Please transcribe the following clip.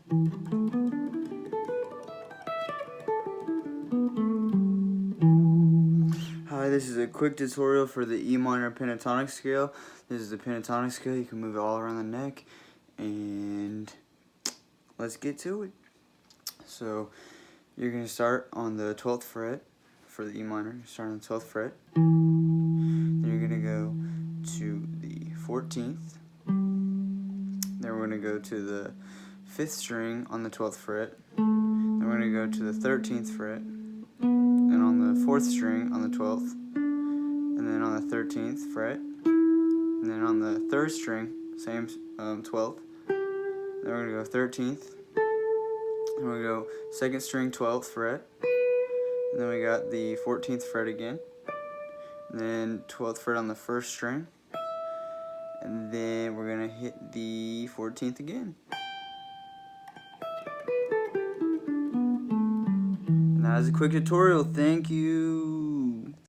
Hi, this is a quick tutorial for the E minor pentatonic scale. This is the pentatonic scale. You can move it all around the neck, and let's get to it. So you're going to start on the 12th fret for the E minor. Start on the 12th fret. Then you're going to go to the 14th. Then we're going to go to the 5th string on the 12th fret. Then we're going to go to the 13th fret. And on the 4th string on the 12th. And then on the 13th fret. And then on the 3rd string, same 12th. Then we're going to go 13th. And we're going to go 2nd string 12th fret. And then we got the 14th fret again. And then 12th fret on the 1st string. And then we're going to hit the 14th again. And that is a quick tutorial. Thank you.